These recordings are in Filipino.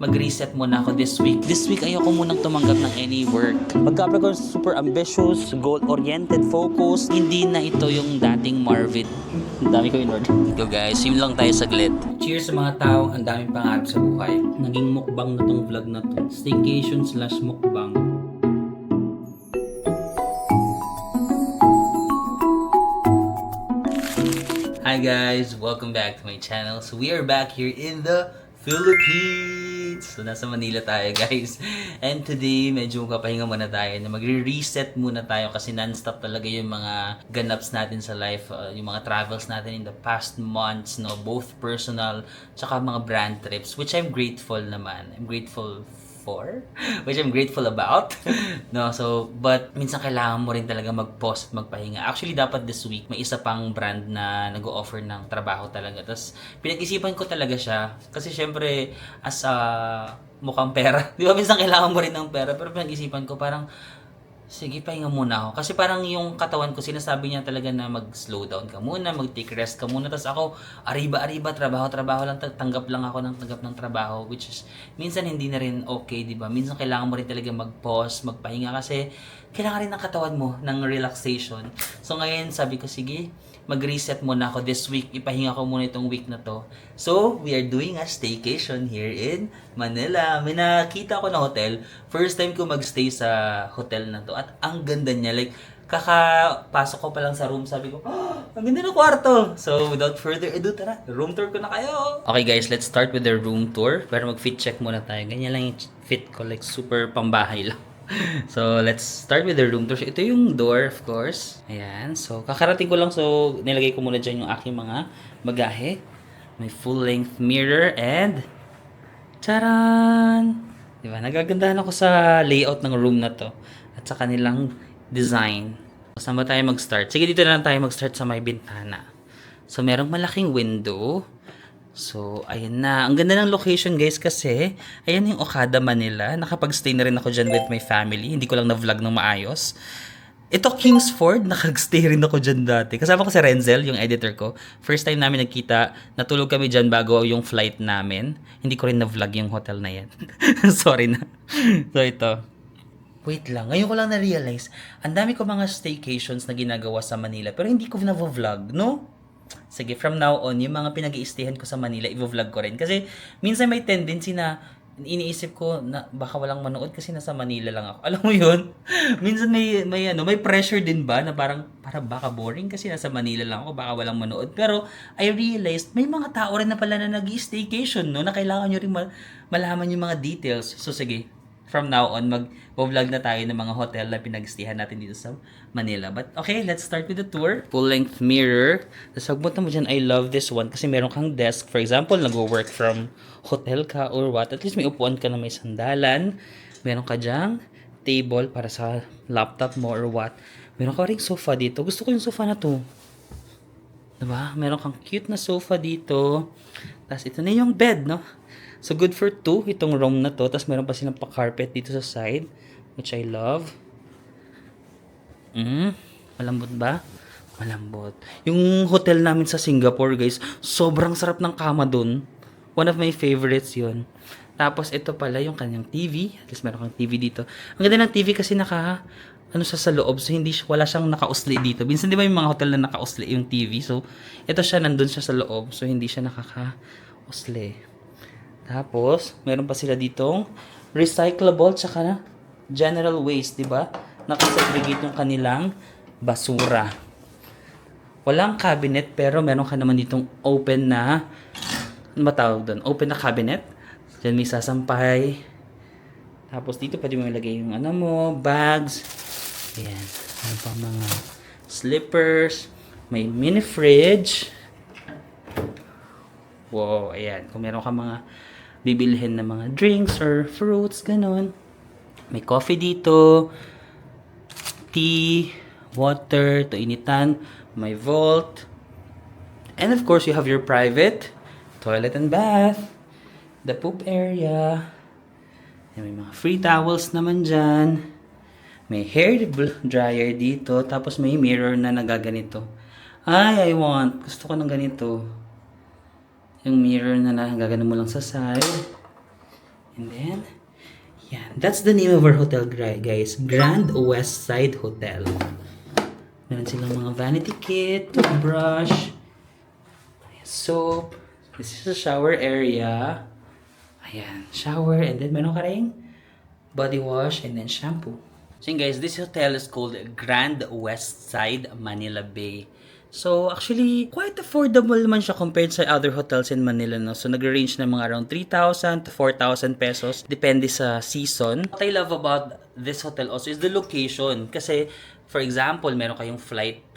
mag-reset muna ako this week. This week, ayoko munang tumanggap ng any work. Pagka-apply ko, super ambitious, goal-oriented, focused. Hindi na ito yung dating Marvin. Ang dami ko in-order. Go guys, yun lang tayo saglit. Cheers sa mga taong ang daming pangarap sa buhay. Naging mukbang na tong vlog na to. Staycation / mukbang. Hi guys! Welcome back to my channel. So we are back here in the Philippines! So nasa Manila tayo guys. And today, medyo magpapahinga muna tayo na magre-reset muna tayo kasi non-stop talaga yung mga ganaps natin sa life. Yung mga travels natin in the past months, no? Both personal tsaka mga brand trips, which I'm grateful naman. I'm grateful for, which I'm grateful about. No, so, but minsan kailangan mo rin talaga mag-pause at magpahinga. Actually, dapat this week, may isa pang brand na nag-o-offer ng trabaho talaga. Tapos, pinag-isipan ko talaga siya. Kasi syempre, as a mukhang pera. Di ba, minsan kailangan mo rin ng pera. Pero pinag-isipan ko, parang, sige, pahinga muna ako. Kasi parang yung katawan ko, sinasabi niya talaga na mag-slow down ka muna, mag-take rest ka muna. Tapos ako, ariba-ariba, trabaho lang, tanggap lang ako ng tanggap ng trabaho. Which is, minsan hindi na rin okay, di ba? Minsan kailangan mo rin talaga mag-pause, magpahinga. Kasi, kailangan rin ng katawan mo ng relaxation. So ngayon, sabi ko, sige, mag-reset muna ako this week. Ipahinga ko muna itong week na to. So, we are doing a staycation here in Manila. May nakita ko na hotel. First time ko magstay sa hotel na to. At ang ganda niya. Like, kakapasok ko pa lang sa room, sabi ko, oh, ang ganda ng kwarto. So, without further ado, tara, room tour ko na kayo. Okay guys, let's start with the room tour. Pero mag-fit check muna tayo. Ganyan lang yung fit ko. Like, super pambahay lang. So, let's start with the room tour. Ito yung door, of course. Ayan. So, kakarating ko lang. So, nilagay ko muna dyan yung aking mga bagahe. May full-length mirror and charan! Diba? Nagagandahan ako sa layout ng room na to. At sa kanilang design. Saan ba tayo mag-start? Sige, dito na lang tayo mag-start sa may bintana. So, merong malaking window. So, ayan na. Ang ganda ng location guys kasi ayan yung Okada, Manila. Nakapag-stay na rin ako dyan with my family. Hindi ko lang na-vlog ng maayos. Ito, Kingsford. Nakag-stay rin ako dyan dati. Kasama ko si Renzel, yung editor ko. First time namin nagkita, natulog kami dyan bago yung flight namin. Hindi ko rin na-vlog yung hotel na yan. Sorry na. So, ito. Wait lang, ngayon ko lang na-realize, ang dami ko mga staycations na ginagawa sa Manila, pero hindi ko na-vlog, no? Sige, from now on, yung mga pinag-i-stayhan ko sa Manila, i-vlog ko rin. Kasi, minsan may tendency na, iniisip ko na baka walang manood kasi nasa Manila lang ako. Alam mo yun? Minsan may pressure din ba na parang baka boring kasi nasa Manila lang ako, baka walang manood. Pero, I realized, may mga tao rin na pala na nag-i-staycation, no? Na kailangan nyo rin malaman yung mga details. So, sige, from now on, mag-vlog na tayo ng mga hotel na pinag-stayhan natin dito sa Manila. But okay, let's start with the tour. Full-length mirror. Tapos pagpunta mo dyan, I love this one kasi meron kang desk. For example, nag-work from hotel ka or what. At least may upuan ka na may sandalan. Meron ka dyang table para sa laptop mo or what. Meron ka ring sofa dito. Gusto ko yung sofa na to. Diba? Meron kang cute na sofa dito. Tapos ito na yung bed, no? So, good for 2, itong room na to. Tapos, meron pa silang pa-carpet dito sa side, which I love. Malambot ba? Malambot. Yung hotel namin sa Singapore, guys, sobrang sarap ng kama dun. One of my favorites yun. Tapos, ito pala yung kanyang TV. At least, meron kang TV dito. Ang ganda ng TV kasi sa loob. So, wala siyang naka-usli dito. Minsan, di ba yung mga hotel na naka-usli yung TV? So, ito siya, nandun siya sa loob. So, hindi siya nakaka-usli. Tapos, meron pa sila ditong recyclable tsaka na general waste, di ba? Nakasegregate yung kanilang basura. Walang cabinet, pero meron ka naman ditong open na, ano ba tawag doon? Open na cabinet. Diyan may sasampay. Tapos dito pwede mo ilagay yung bags. Ayan. Meron pang mga slippers. May mini fridge. Wow, ayan. Kung meron ka mga bibilhin na mga drinks or fruits, ganun. May coffee dito, tea, water, to initan, may vault. And of course, you have your private toilet and bath, the poop area. And may mga free towels naman dyan. May hair dryer dito, tapos may mirror na nagaganito. Ay, gusto ko ng ganito. Yung mirror na nagagano mo lang sa side. And then, yan. That's the name of our hotel, guys. Grand West Side Hotel. Meron silang mga vanity kit, toothbrush, soap. This is a shower area. Ayan, shower. And then meron ka rin body wash and then shampoo. So yun guys, this hotel is called Grand West Side Manila Bay. So actually, quite affordable naman siya compared sa other hotels in Manila. No? So nag-range na mga around 3,000 to 4,000 pesos. Depende sa season. What I love about this hotel also is the location. Kasi for example, meron kayong flight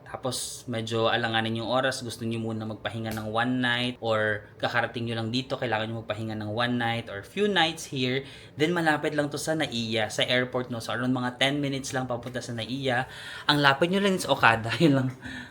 tapos medyo alanganin yung oras, gusto niyo muna magpahinga ng one night or kakarating niyo lang dito, kailangan niyo magpahinga ng one night or few nights here, then malapit lang to sa Naiya, sa airport, no? So around mga 10 minutes lang papunta sa Naiya. Ang lapit niyo lang is Okada, yun lang.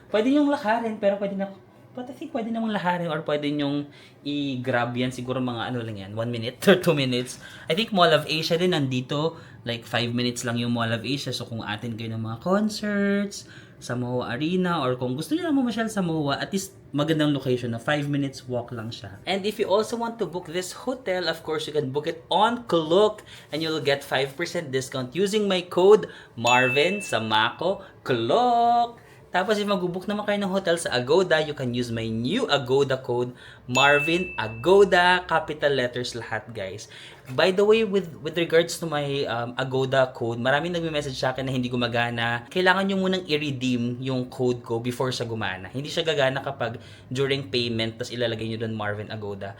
Pwede yung lakarin, pero pwede na, but I think pwede namang laharin or pwede nyong i-grab yan. Siguro mga ano lang yan, 1 minute or 2 minutes. I think Mall of Asia din nandito. Like 5 minutes lang yung Mall of Asia. So kung atin kayo ng mga concerts sa MOA Arena or kung gusto niyo lang mamasyal sa MOA, at least magandang location na 5 minutes walk lang siya. And if you also want to book this hotel, of course, you can book it on Klook and you'll get 5% discount using my code Marvin sa Mako Klook. Tapos if mag-book naman kayo ng hotel sa Agoda, you can use my new Agoda code, Marvin Agoda, capital letters lahat guys. By the way, with regards to my Agoda code, maraming nagme-message sa akin na hindi gumagana. Kailangan nyo munang i-redeem yung code ko before siya gumana. Hindi siya gagana kapag during payment, tapos ilalagay nyo doon Marvin Agoda.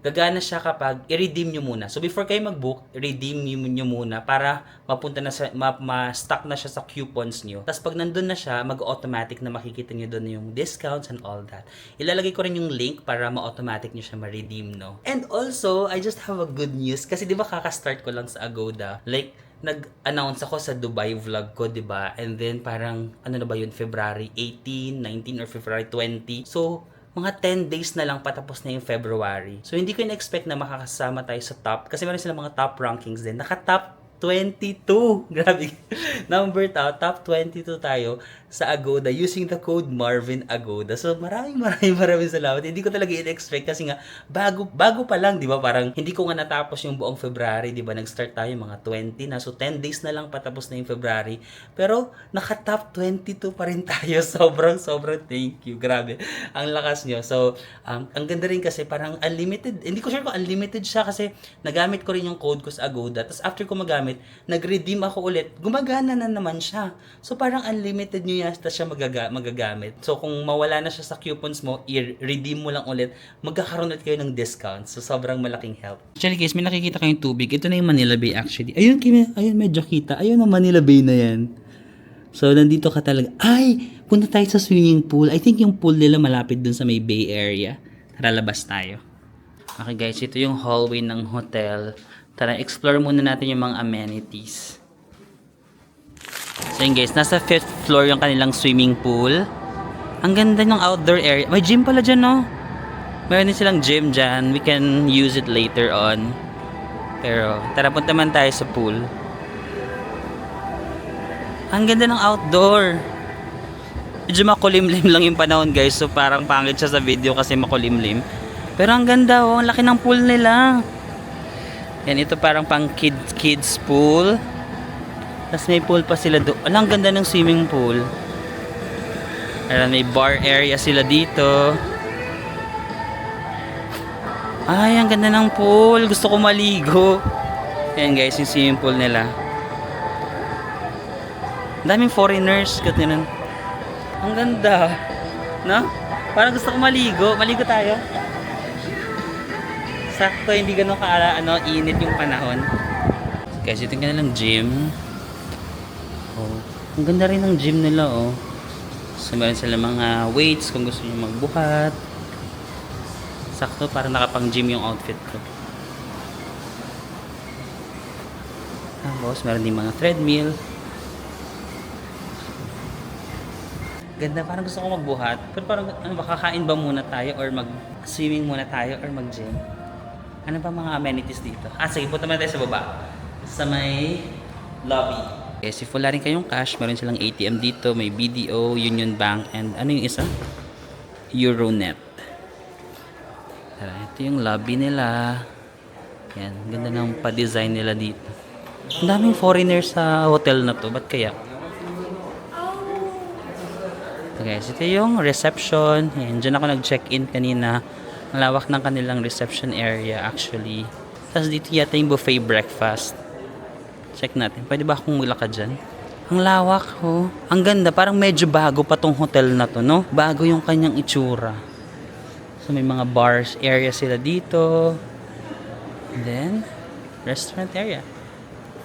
Gagana siya kapag i-redeem nyo muna. So before kayo mag-book, redeem nyo muna para mapunta na sa, ma-stock na siya sa coupons nyo. Tapos pag nandun na siya, mag-automatic na makikita nyo doon yung discounts and all that. Ilalagay ko rin yung link para ma-automatic nyo siya ma-redeem, no? And also, I just have a good news. Kasi di ba kaka-start ko lang sa Agoda? Like, nag-announce ako sa Dubai vlog ko, 'di ba? And then parang ano na ba 'yun, February 18, 19 or February 20. So, mga 10 days na lang patapos na yung February. So, hindi ko in-expect na makakasama tayo sa top. Kasi meron silang mga top rankings din. Naka-top 22. Grabe. Number top 22 tayo sa Agoda using the code Marvin Agoda. So maraming salamat. Hindi ko talaga in-expect kasi nga bago pa lang, 'di ba? Parang hindi ko nga natapos yung buong February, 'di ba? Nag-start tayo mga 20 na. So 10 days na lang patapos na yung February. Pero naka-top 22 pa rin tayo. Sobrang thank you. Grabe. Ang lakas nyo. So ang ganda rin kasi parang unlimited. Hindi ko sure kung unlimited siya kasi nagamit ko rin yung code ko sa Agoda. Tapos after ko magamit, nag-redeem ako ulit. Gumagana na naman siya. So parang unlimited nyo yan, tapos siya magagamit. So kung mawala na siya sa coupons mo, i-redeem mo lang ulit, magkakaroon ulit kayo ng discount. So sobrang malaking help. Actually guys, may nakikita kayong tubig. Ito na yung Manila Bay actually. Ayun medyo kita. Ayun ang Manila Bay na yan. So nandito ka talaga. Ay! Punta tayo sa swimming pool. I think yung pool nila malapit dun sa may Bay Area. Tara, labas tayo. Okay guys, ito yung hallway ng hotel. Tara, explore muna natin yung mga amenities. So yun guys, nasa 5th floor yung kanilang swimming pool. Ang ganda ng outdoor area. May gym pala dyan, no? Meron din silang gym dyan. We can use it later on. Pero, tara, punta man tayo sa pool. Ang ganda ng outdoor. Medyo makulimlim lang yung panahon guys. So parang pangit siya sa video kasi makulimlim. Pero ang ganda, oh. Ang laki ng pool nila. Yan, ito parang pang kids pool. Tapos may pool pa sila doon. Ang ganda ng swimming pool. Ayan, may bar area sila dito. Ay, ang ganda ng pool. Gusto ko maligo. Ayan guys, yung swimming pool nila. Daming foreigners. Ganun. Ang ganda. No? Parang gusto ko maligo. Maligo tayo. Sakto, hindi ganun init yung panahon. Guys, ito yung kanilang gym. Oh, ang ganda rin ng gym nila, oh. So, meron sila mga weights kung gusto nyo magbuhat. Sakto, parang nakapang gym yung outfit ko. Tapos, meron din mga treadmill. Ganda, parang gusto ko magbuhat. Pero parang, kakain ba muna tayo or mag-swimming muna tayo or mag-gym? Ano ba mga amenities dito? Sige, punta muna tayo sa baba. Sa may lobby. Yes, if wala rin kayong cash, meron silang ATM dito. May BDO, Union Bank, and ano yung isa? Euronet. Tara, ito yung lobby nila. Yan, ganda ng pa-design nila dito. Ang daming foreigners sa hotel na to. Ba't kaya? Okay, so ito yung reception. Yan, dyan ako nag-check-in kanina. Ang lawak ng kanilang reception area actually. Tapos dito yata yung buffet breakfast. Check natin. Pwede ba akong maglakad dyan? Ang lawak, oh. Ang ganda. Parang medyo bago pa tong hotel na to, no? Bago yung kanyang itsura. So may mga bars area sila dito. And then, restaurant area.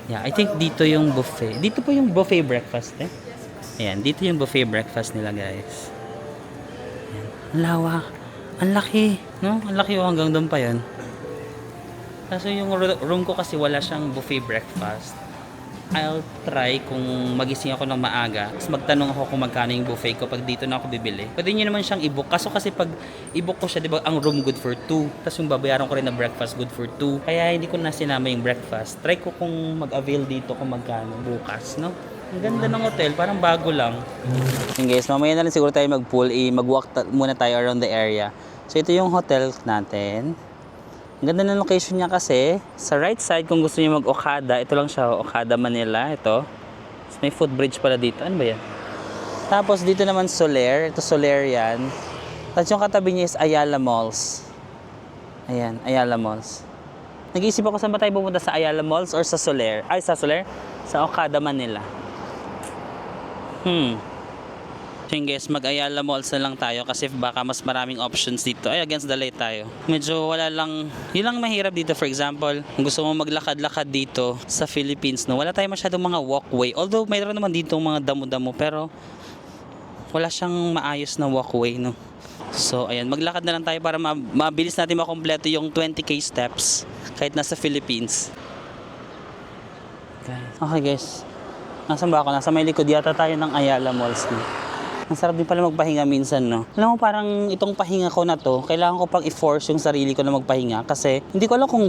Yeah, I think dito yung buffet. Dito po yung buffet breakfast, eh. Ayan, dito yung buffet breakfast nila, guys. Ayan. Ang lawak. Ang laki, no? Ang laki, oh, hanggang doon pa yun. Kaso yung room ko kasi wala siyang buffet breakfast. I'll try kung magising ako ng maaga. Tapos magtanong ako kung magkano yung buffet ko pag dito na ako bibili. Pwede nyo naman siyang i-book. Kaso kasi pag i-book ko siya, di ba, ang room good for 2. Tapos yung babayaran ko rin na breakfast good for 2. Kaya hindi ko na sinama yung breakfast. Try ko kung mag-avail dito kung magkano bukas, no? Ang ganda ng hotel, parang bago lang. Yung guys, mamaya na rin siguro tayo mag-pool. Mag-walk muna tayo around the area. So ito yung hotel natin. Ang ganda ng location niya kasi. Sa right side, kung gusto niyo mag-Okada, ito lang siya, Okada Manila. Ito. So, may footbridge pala dito. Ano ba yan? Tapos dito naman Soler. Ito Soler yan. Tapos yung katabi niya is Ayala Malls. Ayan, Ayala Malls. Nag-iisip ako saan ba tayo pupunta, sa Ayala Malls or sa Soler? Ay, sa Soler? Sa Okada Manila. So yun guys, mag-Ayala Malls na lang tayo kasi baka mas maraming options dito. Ay, against the light tayo. Medyo wala lang, yun lang mahirap dito. For example, kung gusto mo maglakad-lakad dito sa Philippines, no, wala tayo masyadong mga walkway. Although mayroon naman dito mga damo-damo, pero wala siyang maayos na walkway, no. So ayan, maglakad na lang tayo para mabilis natin makompleto yung 20k steps kahit nasa Philippines. Okay guys, nasan ba ako? Nasa may likod yata tayo ng Ayala Malls, no? Ang sarap din pala magpahinga minsan, no? Alam mo, parang itong pahinga ko na to, kailangan ko pang i-force yung sarili ko na magpahinga kasi hindi ko alam kung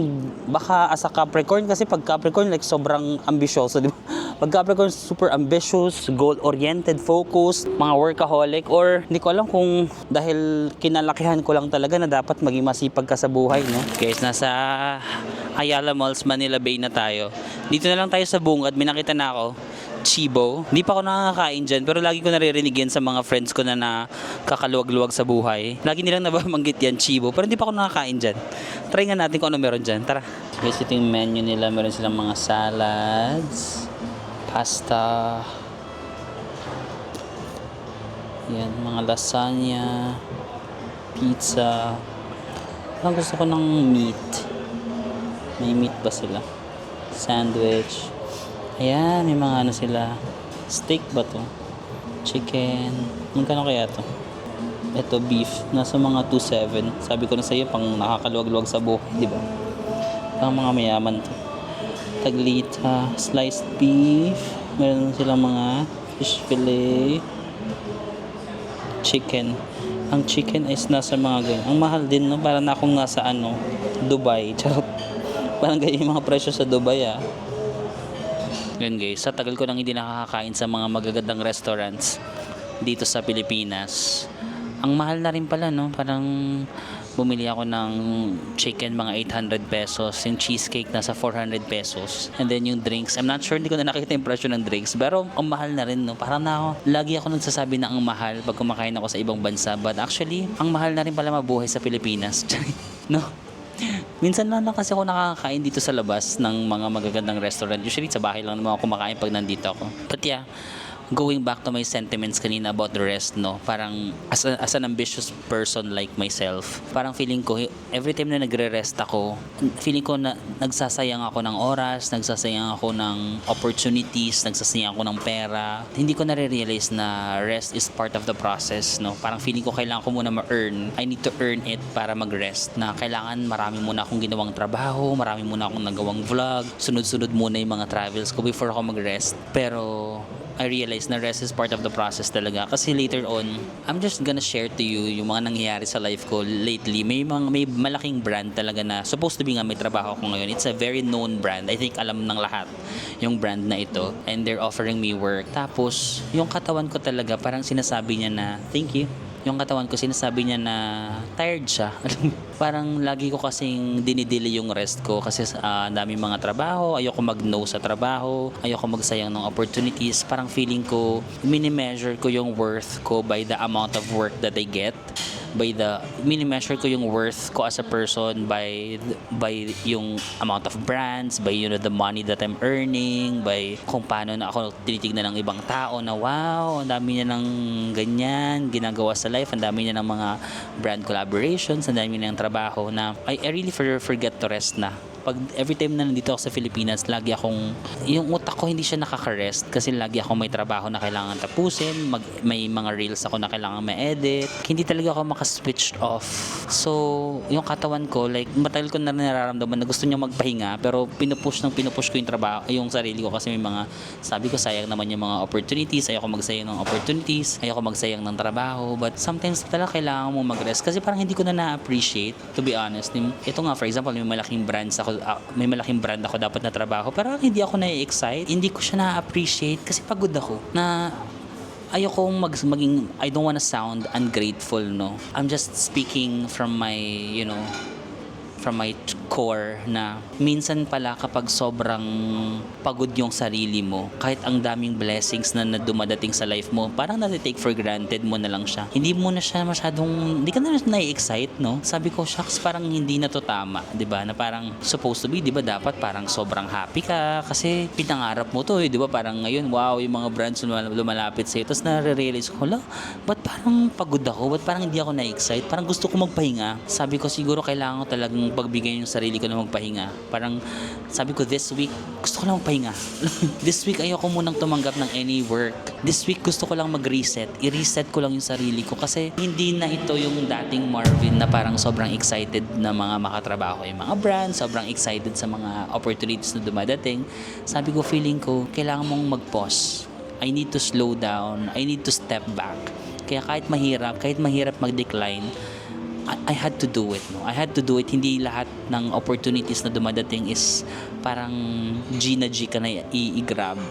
baka as a Capricorn, kasi pag Capricorn, like sobrang ambisyoso, di ba? Pag Capricorn, super ambitious, goal-oriented, focused, mga workaholic, or hindi ko alam kung dahil kinalakihan ko lang talaga na dapat maging masipag ka sa buhay, no? Guys, nasa Ayala Malls, Manila Bay na tayo. Dito na lang tayo sa bungad, may nakita na ako. Chibo. Hindi pa ako nakakain dyan, pero lagi ko naririnig yan sa mga friends ko na nakakaluwag-luwag sa buhay. Lagi nilang nababanggit yan, Chibo, pero hindi pa ako nakakain dyan. Try nga natin kung ano meron dyan. Tara. Guys, ito yung menu nila. Meron silang mga salads, pasta, yan, mga lasagna, pizza. Parang gusto ko ng meat. May meat ba sila? Sandwich. Ayan, may mga ano sila. Steak ba to? Chicken. Magkano kaya to? Ito, beef. Nasa mga 2.7. Sabi ko na sa iyo, pang nakakaluwag-luwag sa buhay, di ba? Pang mga mayaman to. Taglita, sliced beef. Meron silang mga fish fillet. Chicken. Ang chicken is nasa mga ganyan. Ang mahal din, no? Parang na akong nasa ano, Dubai. Charot. Parang ganyan yung mga presyo sa Dubai, ah. Yun guys, sa tagal ko nang hindi nakakakain sa mga magagandang restaurants dito sa Pilipinas. Ang mahal na rin pala, no? Parang bumili ako ng chicken mga 800 pesos, yung cheesecake nasa 400 pesos, and then yung drinks, I'm not sure, hindi ko na nakita yung presyo ng drinks, pero ang mahal na rin, no? Parang lagi ako nagsasabi na ang mahal pag kumakain ako sa ibang bansa, but actually ang mahal na rin pala mabuhay sa Pilipinas. No? Minsan lang kasi ako nakakain dito sa labas ng mga magagandang restaurant. Usually sa bahay lang naman ako kumakain pag nandito ako. But yeah, going back to my sentiments kanina about the rest, no? Parang as an ambitious person like myself, parang feeling ko every time na nagre-rest ako, feeling ko na nagsasayang ako ng oras, nagsasayang ako ng opportunities, nagsasayang ako ng pera. Hindi ko nare-realize na rest is part of the process, no? Parang feeling ko kailangan ko muna ma-earn. I need to earn it para mag-rest. Na kailangan marami muna akong ginawang trabaho, marami muna akong nagawang vlog, sunod-sunod muna yung mga travels ko before ako mag-rest. Pero I realize na rest is part of the process talaga. Kasi later on, I'm just gonna share to you yung mga nangyayari sa life ko lately. May malaking brand talaga na supposed to be nga may trabaho ko ngayon. It's a very known brand. I think alam ng lahat yung brand na ito. And they're offering me work. Tapos, yung katawan ko talaga parang sinasabi niya na, thank you. Yung katawan ko sinasabi niya na tired siya. Parang lagi ko kasing dinidili yung rest ko kasi ang daming mga trabaho, ayoko mag-no sa trabaho, ayoko magsayang ng opportunities. Parang feeling ko, mini-measure ko yung worth ko by the amount of work that I get, mini-measure ko yung worth ko as a person by yung amount of brands, by the money that I'm earning, by kung paano na ako tinitignan ng ibang tao na wow, ang dami niya ng ganyan ginagawa sa life, ang dami niya ng mga brand collaborations, ang dami niya ng trabaho na I really forget to rest na. Pag every time na nandito ako sa Pilipinas, lagi akong, yung utak ko hindi siya nakaka-rest kasi lagi akong may trabaho na kailangan tapusin, may mga reels ako na kailangan ma-edit. Hindi talaga ako maka-switch off. So, yung katawan ko, like, matagal ko na nararamdaman na gusto niya magpahinga, pero pinupush ko yung trabaho, yung sarili ko kasi may mga, sabi ko, sayang naman yung mga opportunities, ayoko magsayang ng opportunities, ayoko magsayang ng trabaho, but sometimes talaga kailangan mo mag-rest kasi parang hindi ko na na-appreciate, to be honest. Ito nga, for example, may malaking brand ako dapat na trabaho pero hindi ako na-excite, hindi ko siya na-appreciate kasi pagod ako na ayoko maging, I don't wanna sound ungrateful, no. I'm just speaking from my, from my core na minsan pala kapag sobrang pagod yung sarili mo, kahit ang daming blessings na dumadating sa life mo, parang na-take for granted mo na lang siya. Hindi mo na siya masyadong, hindi ka na na-excite, no? Sabi ko, shucks, parang hindi na to tama, 'di ba? Na parang supposed to be, 'di ba? Dapat parang sobrang happy ka kasi pinangarap mo to, 'di ba? Parang ngayon, wow, yung mga brands lumalapit sa iyo. Tapos na-realize ko, ba't parang pagod ako? Ba't parang hindi ako na-excite? Parang gusto ko magpahinga. Sabi ko, siguro kailangan ko talagang pagbigay yung sarili ko na magpahinga. Parang sabi ko, this week gusto ko lang magpahinga. This week ayoko munang tumanggap ng any work. This week gusto ko lang mag-reset. I-reset ko lang yung sarili ko kasi hindi na ito yung dating Marvin na parang sobrang excited na mga makatrabaho yung mga brands, sobrang excited sa mga opportunities na dumadating. Sabi ko, feeling ko kailangan mong mag-pause. I need to slow down. I need to step back. Kaya kahit mahirap mag-decline, I had to do it, no? I had to do it. Hindi lahat ng opportunities na dumadating is parang G na G ka na i-grab.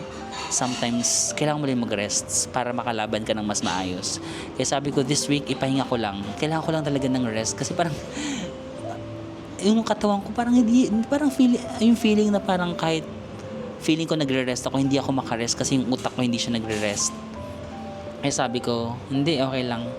Sometimes, kailangan mo rin mag-rest para makalaban ka ng mas maayos. Kaya sabi ko, this week, ipahinga ko lang. Kailangan ko lang talaga ng rest kasi parang yung katawan ko parang yung feeling na parang kahit feeling ko nagre-rest ako, hindi ako makarest kasi yung utak ko hindi siya nagre-rest. Kaya sabi ko, hindi, okay lang.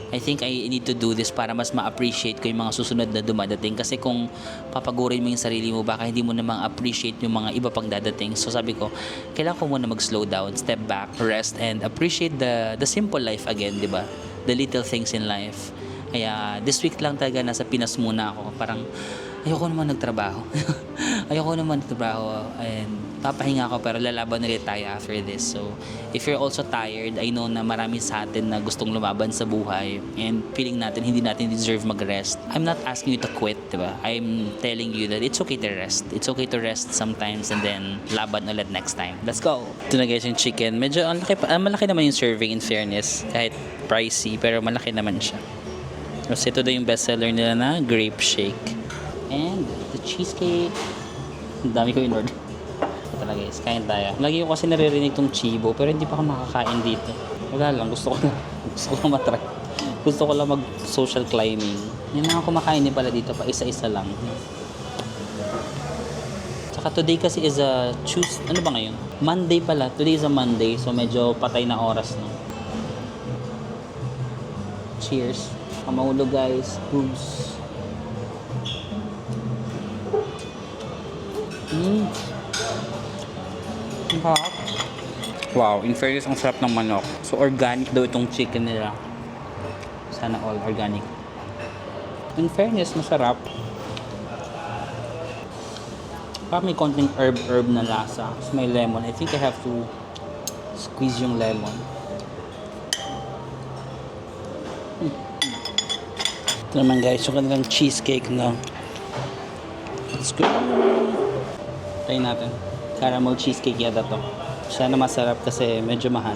I think I need to do this para mas ma-appreciate ko yung mga susunod na dumadating kasi kung papagurin mo yung sarili mo, baka hindi mo na ma-appreciate yung mga iba pang dadating. So sabi ko, kailangan ko muna mag-slow down, step back, rest, and appreciate the simple life again, di ba? The little things in life. Kaya this week lang talaga nasa Pinas muna ako. Parang ayoko naman nagtrabaho. And papahinga ako pero lalaban ulit tayo after this. So if you're also tired, I know na marami sa atin na gustong lumaban sa buhay and feeling natin hindi natin deserve mag-rest. I'm not asking you to quit, diba? I'm telling you that it's okay to rest. It's okay to rest sometimes and then laban ulit next time. Let's go! Ito na guys yung chicken. Medyo malaki naman yung serving in fairness. Kahit pricey pero malaki naman siya. Kasi ito daw yung bestseller nila na grape shake. And the cheesecake. Ang dami ko in-order. Ito na guys, kain tayo. Lagi ko kasi naririnig tong chibo pero hindi pa ako makakain dito. Wala lang, gusto ko lang matry. Gusto ko lang mag-social climbing. Yung mga kumakain din pala dito pa, isa-isa lang. Tsaka today kasi is a ano ba ngayon? Monday pala. Today is a Monday, so medyo patay na oras no. Cheers. Kamaulo guys. Boobs. Wow, in fairness, ang sarap ng manok. So, organic daw itong chicken nila. Sana all organic. In fairness, masarap. Parang may konting herb na lasa. So, may lemon. I think I have to squeeze yung lemon. Ito naman guys, yung kanilang cheesecake na. Let's go. Try natin. Caramel cheesecake yata to. Sana masarap kasi medyo mahal.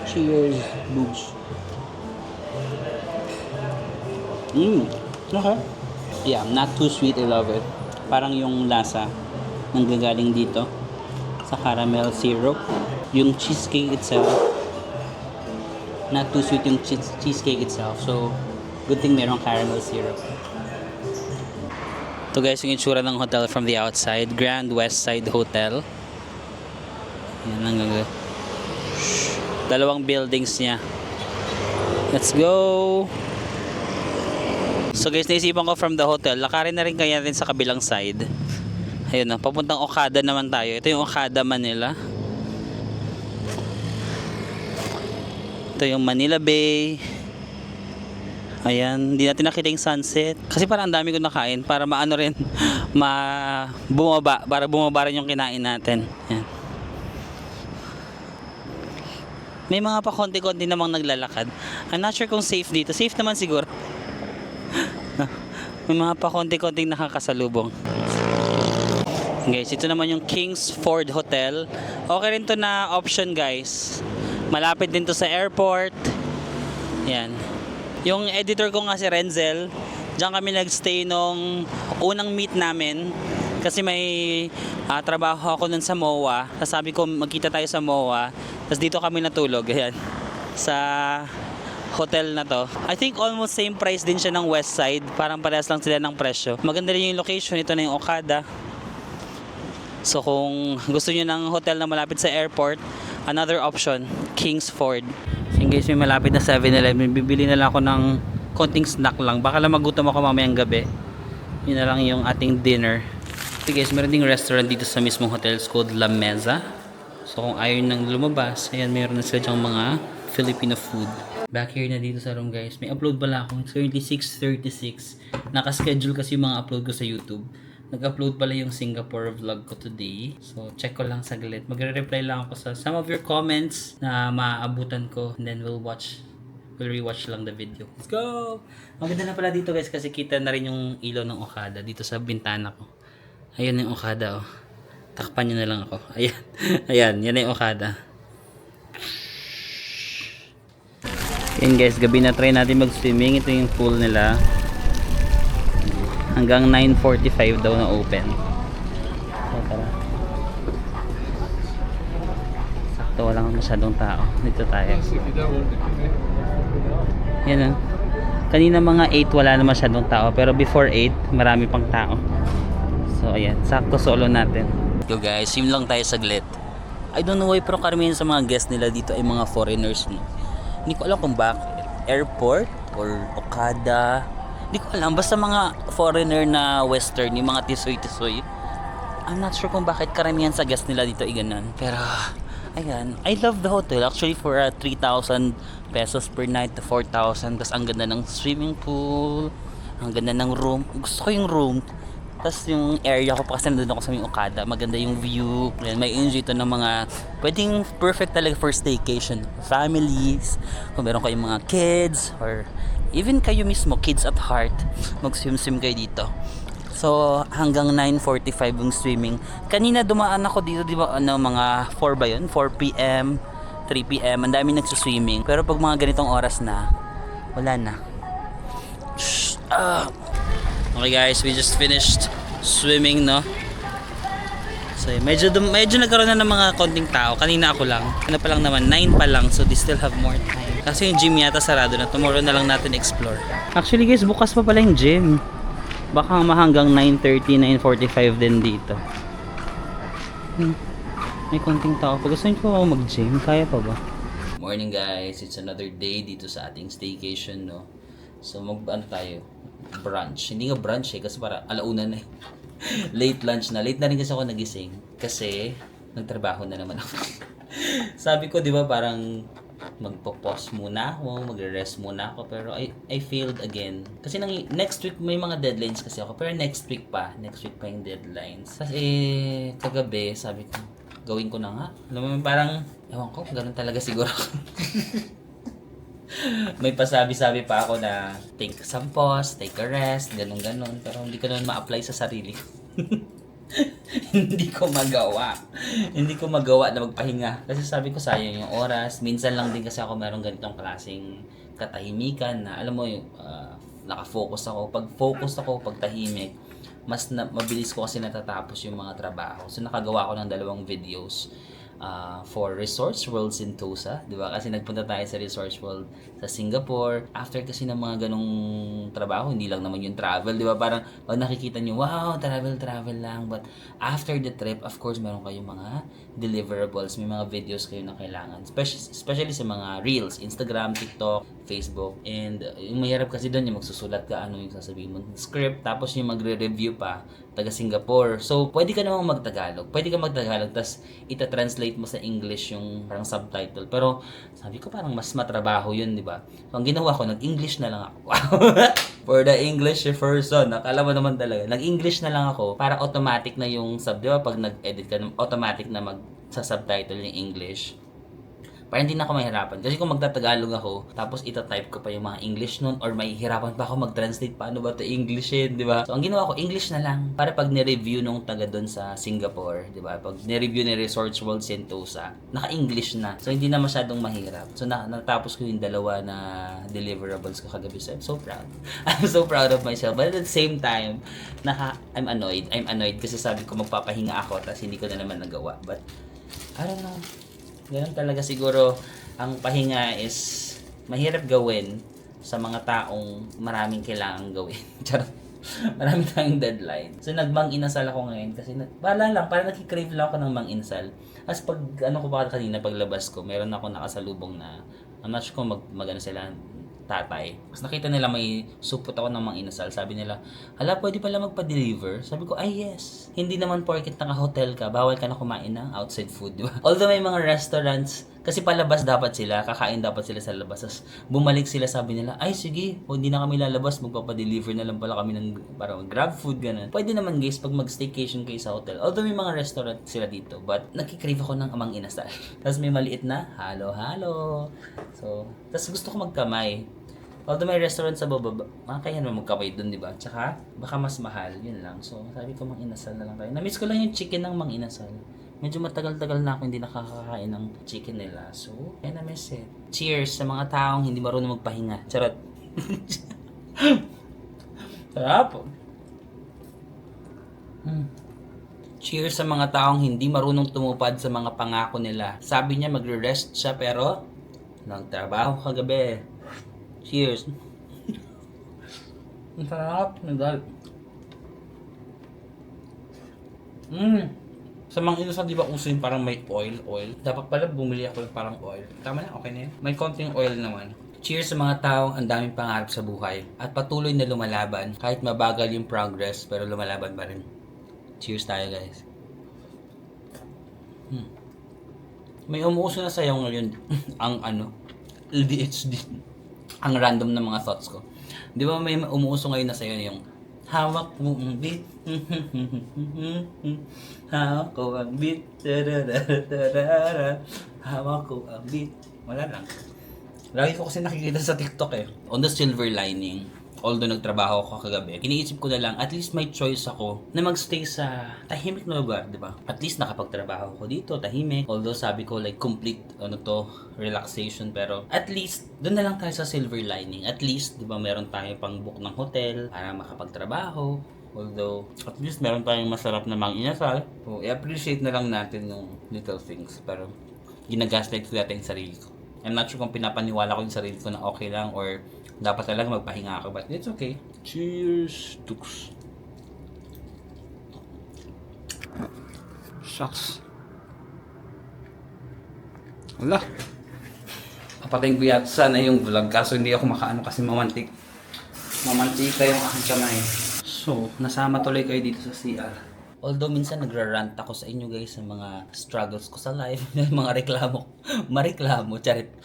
Cheers, boobs. Okay. Yeah, not too sweet. I love it. Parang yung lasa nanggagaling dito sa caramel syrup. Yung cheesecake itself, not too sweet yung cheesecake itself. So, Good thing merong caramel syrup. Ito guys yung itsura ng hotel from the outside. Grand West Side Hotel. Yan ang dalawang buildings niya. Let's go! So guys, naisipan ko from the hotel, lakarin na rin kaya rin sa kabilang side. Ayun na, papuntang Okada naman tayo. Ito yung Okada Manila. Ito yung Manila Bay. Ayan, hindi natin nakita yung sunset. Kasi parang ang dami ko nakain para maano rin, bumaba, para bumaba rin yung kinain natin. Ayan. May mga pa konti-konti namang naglalakad. I'm not sure kung safe dito. Safe naman siguro. May mga pa konti-konting nakakasalubong. Guys, ito naman yung Kingsford Hotel. Okay rin to na option guys. Malapit din to sa airport. Yan. Yung editor ko nga si Renzel, diyan kami nagstay nung unang meet namin. Kasi may trabaho ako nun sa MOA. Sabi ko magkita tayo sa MOA. Tapos dito kami natulog. Ayan. Sa hotel na to. I think almost same price din siya ng West Side. Parang parehas lang sila ng presyo. Maganda rin yung location. Ito na yung Okada. So kung gusto niyo ng hotel na malapit sa airport, another option, Kingsford. So guys, may malapit na 7-Eleven. Bibili na lang ako ng konting snack lang. Baka lang magutom ako mamayang gabi. Yun na lang yung ating dinner. So guys, meron ding restaurant dito sa mismong hotel. It's called La Meza. So kung ayaw nang lumabas, ayan, meron na sila dyang mga Filipino food. Back here na dito sa room guys. May upload pala ako. It's currently 6:36. Nakaschedule kasi yung mga upload ko sa YouTube. Nag-upload pala yung Singapore vlog ko today. So, check ko lang saglit. Magre-reply lang ako sa some of your comments na maaabutan ko. And then we'll rewatch lang the video. Let's go! Maganda na pala dito guys kasi kita na rin yung ilaw ng Okada dito sa bintana ko. Ayun yung Okada oh. Takpan nyo na lang ako. Ayan. Ayan, yan na yung Okada. Yan guys, gabi na try natin mag-swimming. Ito yung pool nila. Hanggang 9:45 daw na open. So, tara. Sakto, walang masyadong tao. Dito tayo. Yan ah. Kanina mga 8 wala na masyadong tao. Pero before 8, marami pang tao. So ayan, sakto solo natin. Yo guys, swim lang tayo saglit. I don't know why pero karamihan sa mga guests nila dito ay mga foreigners. No? Hindi ko alam kung bakit. Airport or Okada. Hindi ko alam, basta mga foreigner na western, yung mga tisoy-tisoy. I'm not sure kung bakit karamihan sa guests nila dito ay ganun. Pero, ayan, I love the hotel. Actually, for 3,000 pesos per night to 4,000. Tapos ang ganda ng swimming pool, ang ganda ng room. Gusto ko yung room. Tapos yung area ko pa kasi nandun ako sa may Okada. Maganda yung view. Ayan, may enjoy ito ng mga pwedeng perfect talaga for staycation. Families, kung meron kayong mga kids, or even kayo mismo, kids at heart, mag-swim-swim kayo dito. So, hanggang 9:45 yung swimming. Kanina dumaan ako dito, di ba, mga 4 ba yun? 4 p.m., 3 p.m. Ang dami nagsuswimming. Pero pag mga ganitong oras na, wala na. Okay guys, we just finished swimming, no? So, medyo nagkaroon na ng mga konting tao. Kanina ako lang. Ano pa lang naman, 9 pa lang. So, they still have more time. Kasi yung gym yata sarado na. Tomorrow na lang natin explore. Actually guys, bukas pa pala yung gym. Baka hanggang 9:30, 9:45 din dito. May konting tao. Pag gusto nyo pa mag-gym, kaya pa ba? Morning guys, it's another day dito sa ating staycation, no? So, ano tayo? Brunch. Hindi nga brunch kasi para alauna na eh. Late lunch na. Late na rin kasi ako nagising. Kasi, nagtrabaho na naman ako. Sabi ko, di ba, parang magpo-pause muna ako, magre-rest muna ako. Pero I failed again. Kasi next week may mga deadlines kasi ako. Pero next week pa yung deadlines. Kasi kagabi, sabi ko, gawin ko na nga. Alam mo, parang, ewan ko, ganun talaga siguro. May pasabi-sabi pa ako na take some pause, take a rest, ganun-ganun. Pero hindi ko naman ma-apply sa sarili. Hindi ko magawa na magpahinga. Kasi sabi ko sayang yung oras. Minsan lang din kasi ako merong ganitong klaseng katahimikan na alam mo yung nakafocus ako. Pag focus ako, pag tahimik, mabilis ko kasi natatapos yung mga trabaho. So nakagawa ko ng 2 videos. for Resorts World Sentosa, di ba? Kasi nagpunta tayo sa Resorts World sa Singapore. After kasi ng mga ganong trabaho, hindi lang naman yung travel, di ba? Parang pag nakikita nyo, wow, travel lang. But after the trip, of course, meron kayong mga deliverables, may mga videos kayo na kailangan. Especially sa mga Reels, Instagram, TikTok, Facebook. And yung mahirap kasi doon, yung magsusulat ka, ano yung sasabihin mo, script, tapos yung magre-review pa, taga Singapore. So, pwede ka namang magtagalog. Pwede ka magtagalog, tapos ita-translate mo sa English yung parang subtitle. Pero, sabi ko parang mas matrabaho yun, di ba? So, ang ginawa ko, nag-English na lang ako. For the English person, akala mo naman talaga, nag-English na lang ako para automatic na yung sub, di ba? Pag nag-edit ka, automatic na sa-subtitle yung English. Para hindi na ako mahirapan. Kasi kung magtatagalog ako, tapos ita-type ko pa yung mga English nun, or may hirapan pa ako mag-translate paano ba ito English di ba? So, ang ginawa ko, English na lang. Para pag ni-review nung taga doon sa Singapore, di ba? Pag ni-review ni Resorts World Sentosa, naka-English na. So, hindi na masyadong mahirap. So, natapos ko yung dalawa na deliverables ko kagabi. So, I'm so proud. I'm so proud of myself. But at the same time, I'm annoyed. I'm annoyed kasi sabi ko magpapahinga ako, tapos hindi ko na naman nagawa. But, I don't know. Ganun talaga siguro, ang pahinga is mahirap gawin sa mga taong maraming kailangang gawin. Charot. Maraming tayong deadline. So, nagmang-inasal ako ngayon kasi, bahala lang, parang nakikrave lang ako ng mang-inasal. As pag, ano ko ba kanina, paglabas ko, meron ako nakasalubong na, I'm not sure kung mag-ano sila, tatay. Mas nakita nila may supot ako ng mang-inasal. Sabi nila, hala, pwede pala magpa-deliver? Sabi ko, ay yes. Hindi naman porket naka-hotel ka, bawal ka na kumain ng outside food, di ba? Although may mga restaurants, kasi palabas dapat sila, kakain dapat sila sa labas. Tapos bumalik sila, sabi nila, ay sige, hindi na kami lalabas, magpapa-deliver na lang pala kami ng parang grab food, ganun. Pwede naman guys, pag mag-staycation kayo sa hotel. Although may mga restaurant sila dito, but nagkikrave ako ng mang-inasal. Tapos may maliit na, halo. So, tapos gusto ko magkamay. Although may restaurant sa baba, kaya naman magkamay dun, di ba? Tsaka, baka mas mahal, yun lang. So, sabi ko mang-inasal na lang tayo. Na-miss ko lang yung chicken ng mang-inasal. Medyo matagal-tagal na ako hindi nakakakain ng chicken nila. So, kaya na-miss it. Cheers sa mga taong hindi marunong magpahinga. Charot. Sarap. Cheers sa mga taong hindi marunong tumupad sa mga pangako nila. Sabi niya magre-rest siya pero nagtrabaho kagabi. Cheers. Ang sarap. Nagal. Sa mga inasal, di ba uso yung parang may oil? Dapat pala bumili ako yung parang oil. Tama na, okay na yun. May konting oil naman. Cheers sa mga taong ang daming pangarap sa buhay at patuloy na lumalaban kahit mabagal yung progress pero lumalaban pa rin. Cheers tayo guys. May umuuso na sa'yo ngayon ang ADHD. Ang random na mga thoughts ko. Di ba may umuuso ngayon na sa'yo yung hawak mo ang beat. Hawak ko ang beat. Hawak ko ang beat. Wala lang. Lagi ko kasi nakikita sa TikTok On the silver lining, although nagtrabaho ako kagabi, iniisip ko na lang, at least may choice ako na magstay sa tahimik na lugar, di ba? At least nakapagtrabaho ko dito, tahimik. Although sabi ko like complete relaxation, pero at least doon na lang tayo sa silver lining. At least, di ba, meron tayo pang book ng hotel para makapagtrabaho. Although, at least meron tayong masarap na mang-inasal. So, i-appreciate na lang natin yung little things. Pero, ginagaslight ko natin yung sarili ko. I'm not sure kung pinapaniwala ko yung sarili ko na okay lang or dapat talaga magpahinga ako, but it's okay. Cheers, Tux. Shucks. Wala. Kapatayin ko yata sana yung vlog kaso hindi ako makaano kasi mamantika yung aking kamay. So, nasama tuloy kayo dito sa CR. Although minsan nagra-rant ako sa inyo guys sa mga struggles ko sa life, mga mareklamo, charit.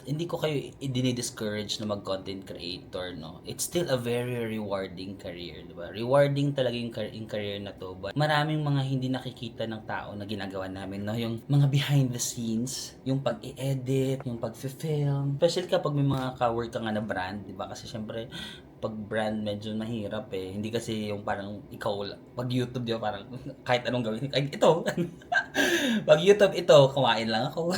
Hindi ko kayo i-discourage na mag-content creator, no? It's still a very rewarding career, di ba? Rewarding talaga yung career na to. But maraming mga hindi nakikita ng tao na ginagawa namin, no? Yung mga behind the scenes, yung pag-i-edit, yung pag-film. Especially kapag may mga ka-work ka nga na brand, di ba? Kasi syempre, pag brand medyo mahirap Hindi kasi yung parang ikaw pag YouTube di ba parang kahit anong gawin. Ay, ito. Pag YouTube ito, kumain lang ako.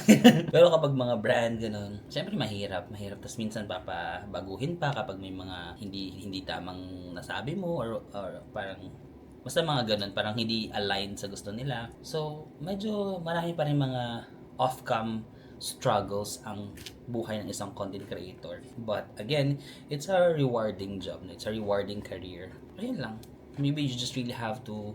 Pero kapag mga brand ganun, syempre mahirap. Tapos minsan papabaguhin pa kapag may mga hindi tamang nasabi mo or parang Basta mga ganun, parang hindi aligned sa gusto nila. So, medyo marami pa rin mga off-cam struggles ang buhay ng isang content creator. But again, it's a rewarding job. It's a rewarding career. Ayun lang. Maybe you just really have to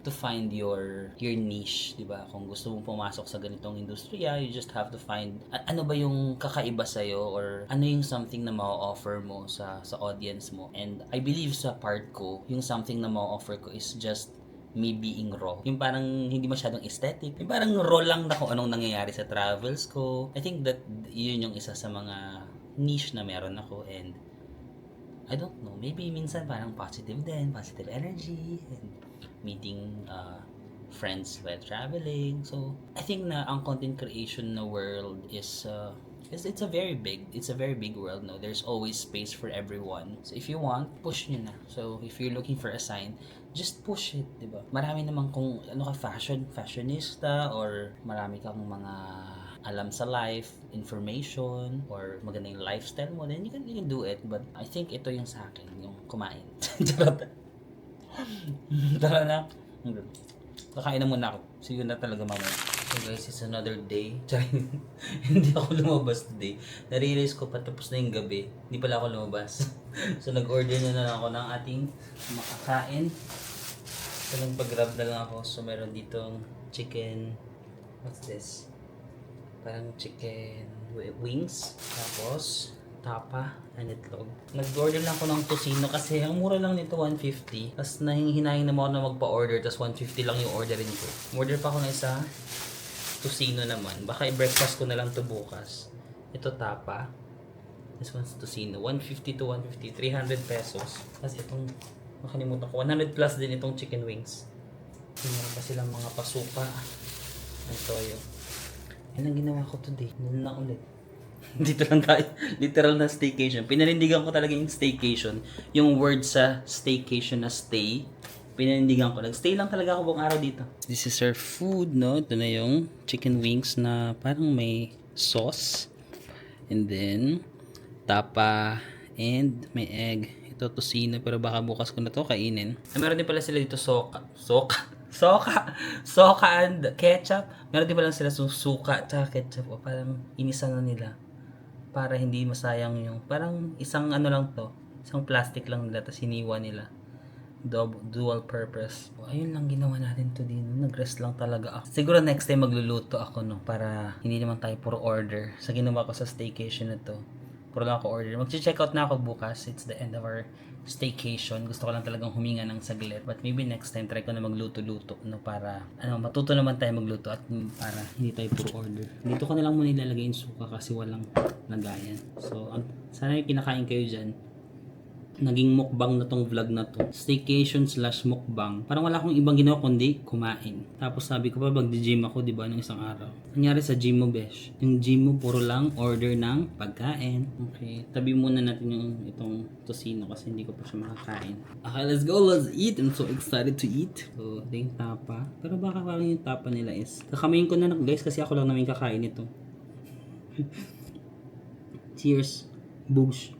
find your niche, 'di ba? Kung gusto mong pumasok sa ganitong industriya, you just have to find ano ba yung kakaiba sa or ano yung something na ma-offer mo sa audience mo. And I believe sa part ko, yung something na ma-offer ko is just me being raw. Yung parang hindi masyadong aesthetic. Yung parang raw lang na kung anong nangyayari sa travels ko. I think that yun yung isa sa mga niche na meron ako, and I don't know, maybe minsan parang positive din, positive energy, and meeting friends while traveling. So, I think na ang content creation na world is it's a very big world, no. There's always space for everyone. So if you want, push nyo na. So if you're looking for a sign, just push it, 'di ba? Marami naman kung ano ka, fashionista, or marami kang mga alam sa life, information, or maganda yung lifestyle mo, then you can do it. But I think ito yung sa akin, yung kumain. Charot. Tara na. Kakain na muna ako. See you na talaga mamaya. So guys, it's another day. Hindi ako lumabas today. Narealize ko patapos na yung gabi. Hindi pala ako lumabas. So nag-order na lang ako ng ating makakain. So nagpag-grab na lang ako. So meron ditong chicken. What's this? Parang chicken wings. Tapos tapa and itlog. Nag-order lang ako ng tocino kasi ang mura lang nito, 150. Tapos hinahin naman ako na magpa-order, tapos 150 lang yung orderin ko. Order pa ako ng isa tocino naman. Baka i-breakfast ko na lang to bukas. Ito tapa. This one's tocino. 150 to 150. 300 pesos. Tapos itong, makalimutan ko, 100 plus din itong chicken wings. Meron pa silang mga pasuka. Ang toyo. Yan ang ginawa ko today. Noon na ulit. Dito lang tayo. Literal na staycation. Pinanindigan ko talaga yung staycation. Yung word sa staycation na stay. Pinanindigan ko. Nag-stay lang talaga ako buong araw dito. This is our food, no? Ito na yung chicken wings na parang may sauce. And then, tapa. And may egg. Ito tocino. Pero baka bukas ko na to kainin. Meron din pala sila dito soka and ketchup. Meron din pala sila suka at ketchup. O parang inisa na nila. Para hindi masayang yung, parang isang ano lang to. Isang plastic lang nila. Tapos hiniwa nila. Dual purpose. O, ayun lang ginawa natin to din. Nag-rest lang talaga ako. Siguro next time magluluto ako, no. Para hindi naman tayo puro order. Sa ginawa ko sa staycation na to. Puro lang ako order. Mag-check out na ako bukas. It's the end of our staycation. Gusto ko lang talagang huminga ng saglit. But maybe next time try ko na magluto-luto, no, para matuto naman tayo magluto at para hindi tayo puro order. Dito ko na lang muna ilalagay yung suka kasi walang lagayan. So sana yung kinakain kayo dyan. Naging mukbang na tong vlog na to. Staycation / mukbang. Parang wala akong ibang ginawa kundi kumain. Tapos sabi ko pa mag-gym ako, diba, ng isang araw. Nangyari sa gym mo, besh. Yung gym mo puro lang order ng pagkain. Okay. Tabi muna natin yung itong tocino kasi hindi ko pa siya makakain. Okay, let's go. Let's eat. I'm so excited to eat. So, ito yung tapa. Pero baka parang yung tapa nila is kakamayin ko na guys kasi ako lang namin kakain ito. Cheers. Boosh.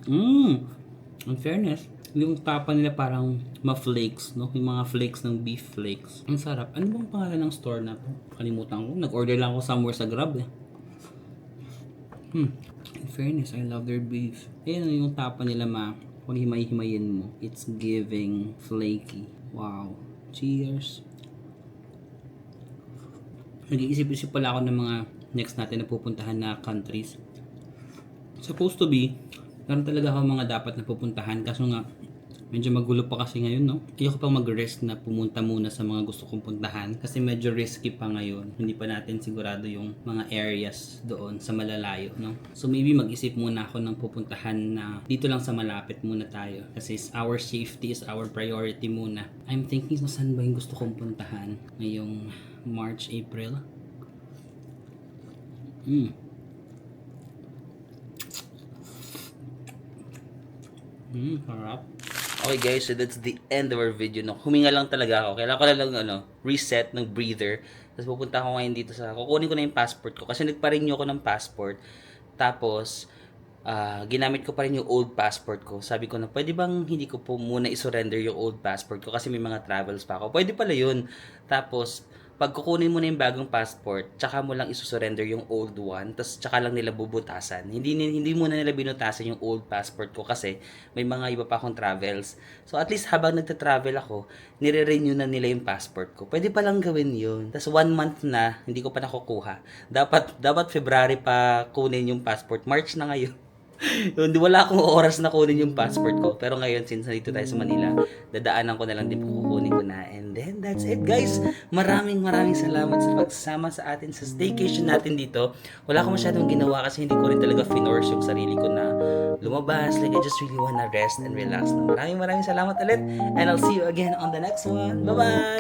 In fairness, yung tapa nila parang ma-flakes, no? Yung mga flakes ng beef flakes. Ang sarap. Ano bang pangalan ng store na to? Kalimutan ko. Nag-order lang ako somewhere sa Grab, eh. In fairness, I love their beef. Ayan yung tapa nila, pag himay-himayin mo, it's giving flaky. Wow. Cheers. Nag-iisip-isip pala ako ng mga next natin na pupuntahan na countries. Supposed to be, meron talaga ako mga dapat na pupuntahan. Kaso nga, medyo magulo pa kasi ngayon, no? Ayoko pang mag-risk na pumunta muna sa mga gusto kong puntahan. Kasi medyo risky pa ngayon. Hindi pa natin sigurado yung mga areas doon sa malalayo, no? So maybe mag-isip muna ako ng pupuntahan na dito lang sa malapit muna tayo. Kasi our safety is our priority muna. I'm thinking na saan ba yung gusto kong puntahan ngayong March, April. Harap. Okay guys, so that's the end of our video. No? Huminga lang talaga ako. Kailangan ko lang reset ng breather. Tapos pupunta ako ngayon dito kukunin ko na yung passport ko. Kasi nagpa-renew ako ng passport. Tapos, ginamit ko pa rin yung old passport ko. Sabi ko na, pwede bang hindi ko po muna isurrender yung old passport ko kasi may mga travels pa ako. Pwede pala yun. Tapos, pag kukunin mo na yung bagong passport, tsaka mo lang isusurrender yung old one, tapos tsaka lang nila bubutasan. Hindi muna nila binutasan yung old passport ko kasi may mga iba pa akong travels. So at least habang nagta-travel ako, nire-renew na nila yung passport ko. Pwede pa lang gawin yun. Tapos 1 month na, hindi ko pa nakukuha. Dapat February pa kunin yung passport. March na ngayon. Hindi, wala akong oras na kunin yung passport ko. Pero ngayon, since nandito tayo sa Manila, dadaanan ko na lang din kukunin ko na. And then, that's it guys. Maraming salamat sa pagsama sa atin sa staycation natin dito. Wala akong masyadong ginawa kasi hindi ko rin talaga finorce yung sarili ko na lumabas. Like, I just really wanna rest and relax. Maraming salamat ulit. And I'll see you again on the next one. Bye-bye!